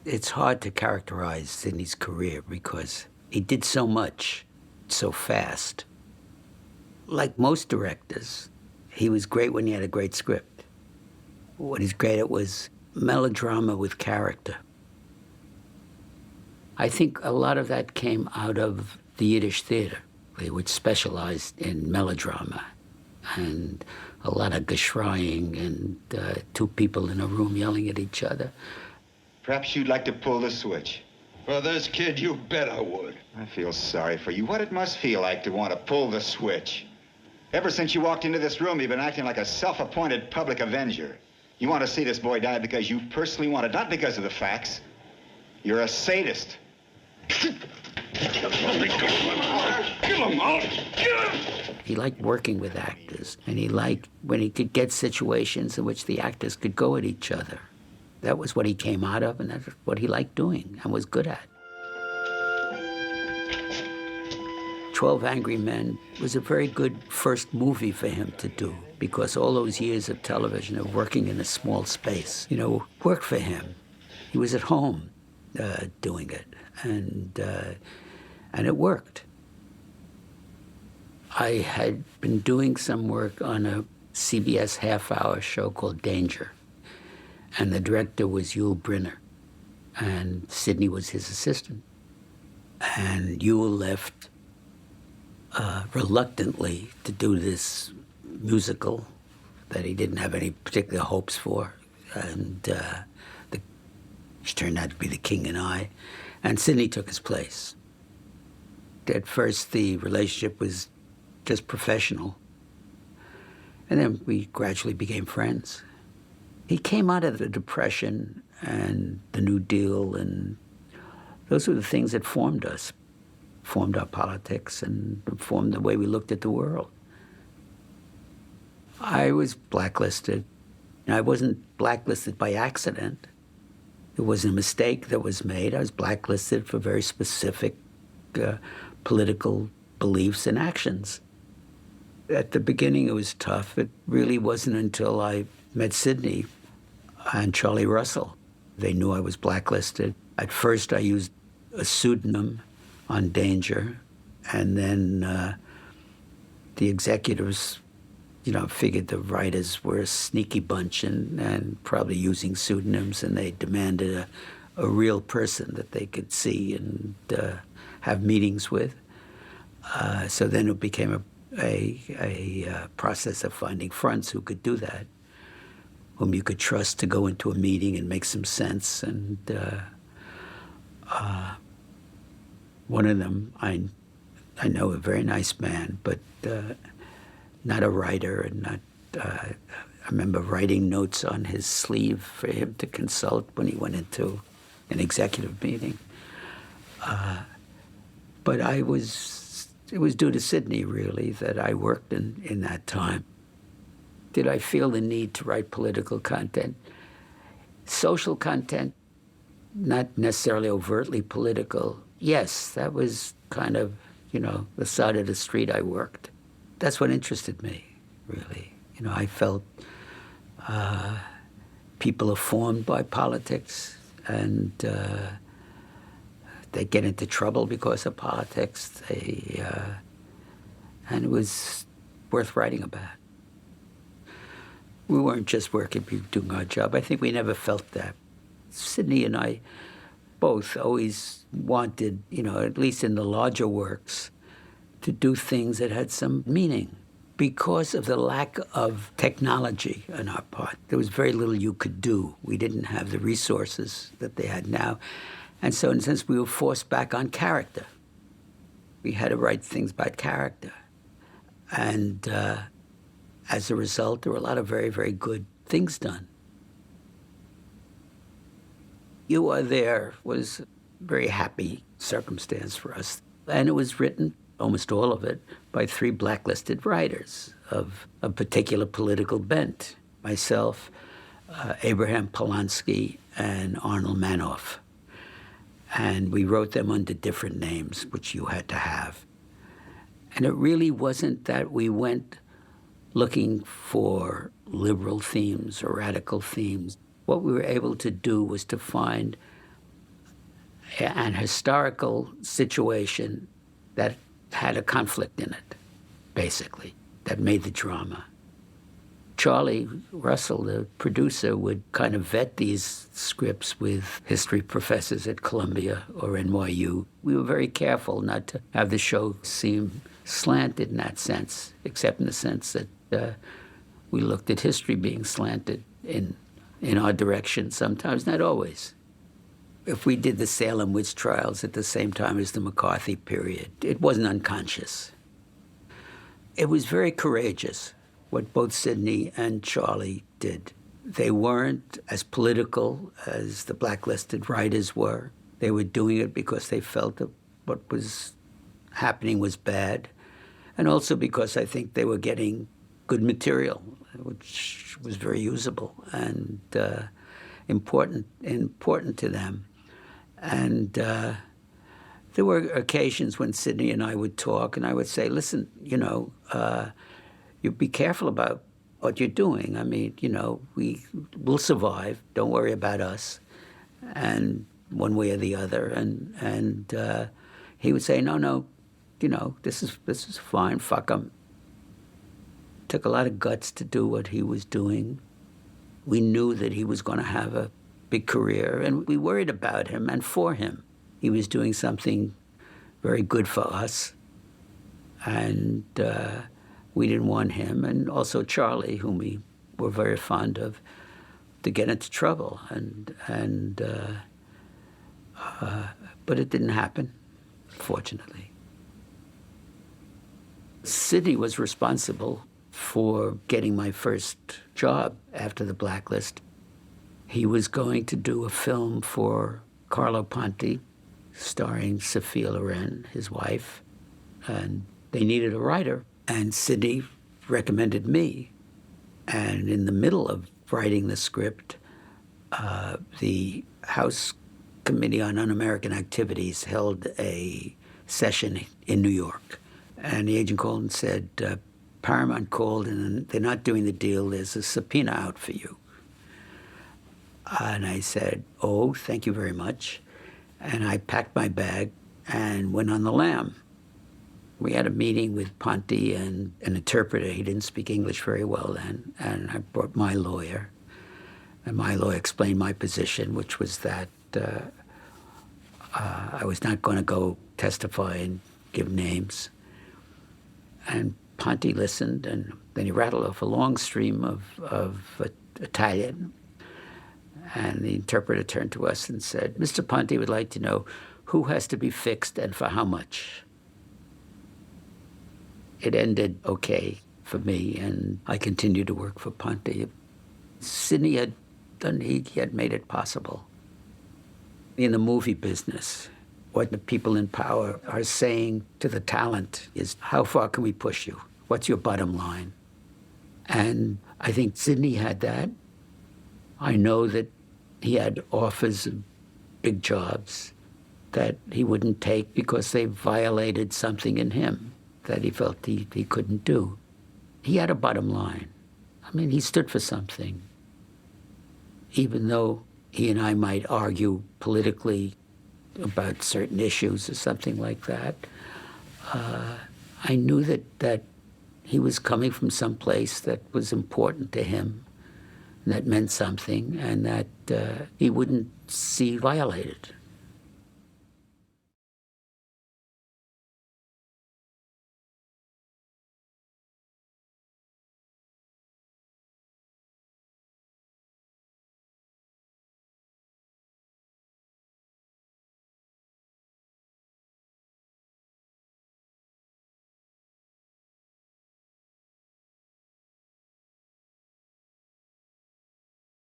It's hard to characterize Sidney's career because he did so much so fast. Like most directors, he was great when he had a great script. What he's great at was melodrama with character. I think a lot of that came out of the Yiddish theater, which specialized in melodrama and a lot of geschraying and two people in a room yelling at each other. Perhaps you'd like to pull the switch. For this kid, you bet I would. I feel sorry for you. What it must feel like to want to pull the switch. Ever since you walked into this room, you've been acting like a self-appointed public avenger. You want to see this boy die because you personally want it, not because of the facts. You're a sadist. Kill him out! He liked working with actors, and he liked when he could get situations in which the actors could go at each other. That was what he came out of, and that's what he liked doing and was good at. 12 Angry Men was a very good first movie for him to do because all those years of television, of working in a small space, worked for him. He was at home doing it, and it worked. I had been doing some work on a CBS half-hour show called Danger, and the director was Yul Brynner, and Sidney was his assistant. And Yul left reluctantly to do this musical that he didn't have any particular hopes for, and which turned out to be The King and I, and Sidney took his place. At first, the relationship was just professional, and then we gradually became friends. He came out of the Depression and the New Deal, and those were the things that formed us, formed our politics, and formed the way we looked at the world. I was blacklisted. I wasn't blacklisted by accident. It wasn't a mistake that was made. I was blacklisted for very specific political beliefs and actions. At the beginning, it was tough. It really wasn't until I met Sidney and Charlie Russell. They knew I was blacklisted. At first, I used a pseudonym on Danger, and then the executives, figured the writers were a sneaky bunch and probably using pseudonyms, and they demanded a real person that they could see and have meetings with. So then it became a process of finding fronts who could do that, whom you could trust to go into a meeting and make some sense. And one of them, I know, a very nice man, but not a writer, and not. I remember writing notes on his sleeve for him to consult when he went into an executive meeting. But it was due to Sidney, really, that I worked in that time. Did I feel the need to write political content? Social content, not necessarily overtly political. Yes, that was kind of, the side of the street I worked. That's what interested me, really. I felt people are formed by politics, and they get into trouble because of politics. And it was worth writing about. We weren't just working, we were doing our job. I think we never felt that. Sidney and I both always wanted, at least in the larger works, to do things that had some meaning. Because of the lack of technology on our part, there was very little you could do. We didn't have the resources that they had now. And so in a sense, we were forced back on character. We had to write things about character. And as a result, there were a lot of very, very good things done. You Are There was a very happy circumstance for us. And it was written, almost all of it, by 3 blacklisted writers of a particular political bent. Myself, Abraham Polanski, and Arnold Manoff. And we wrote them under different names, which you had to have. And it really wasn't that we went looking for liberal themes or radical themes. What we were able to do was to find an historical situation that had a conflict in it, basically, that made the drama. Charlie Russell, the producer, would kind of vet these scripts with history professors at Columbia or NYU. We were very careful not to have the show seem slanted in that sense, except in the sense that we looked at history being slanted in our direction sometimes, not always. If we did the Salem witch trials at the same time as the McCarthy period, it wasn't unconscious. It was very courageous what both Sidney and Charlie did. They weren't as political as the blacklisted writers were. They were doing it because they felt that what was happening was bad, and also because I think they were getting good material, which was very usable and important to them. And there were occasions when Sidney and I would talk, and I would say, listen, you be careful about what you're doing. I mean, we'll survive. Don't worry about us, and one way or the other. And he would say, no, this is fine. Fuck him. Took a lot of guts to do what he was doing. We knew that he was going to have a big career, and we worried about him and for him. He was doing something very good for us, and we didn't want him, and also Charlie, whom we were very fond of, to get into trouble. But it didn't happen, fortunately. Sidney was responsible for getting my first job after the blacklist. He was going to do a film for Carlo Ponti, starring Sophia Loren, his wife, and they needed a writer. And Sidney recommended me. And in the middle of writing the script, the House Committee on Un-American Activities held a session in New York. And the agent called and said, Paramount called and they're not doing the deal. There's a subpoena out for you. And I said, oh, thank you very much. And I packed my bag and went on the lam. We had a meeting with Ponti and an interpreter. He didn't speak English very well then. And I brought my lawyer. And my lawyer explained my position, which was that I was not going to go testify and give names. And Ponti listened, and then he rattled off a long stream of Italian. And the interpreter turned to us and said, Mr. Ponti would like to know who has to be fixed and for how much. It ended okay for me, and I continued to work for Ponti. Sidney had made it possible. In the movie business, what the people in power are saying to the talent is, how far can we push you? What's your bottom line? And I think Sidney had that. I know that he had offers of big jobs that he wouldn't take because they violated something in him that he felt he couldn't do. He had a bottom line. I mean, he stood for something. Even though he and I might argue politically about certain issues or something like that, I knew that he was coming from some place that was important to him, and that meant something, and that he wouldn't see violated.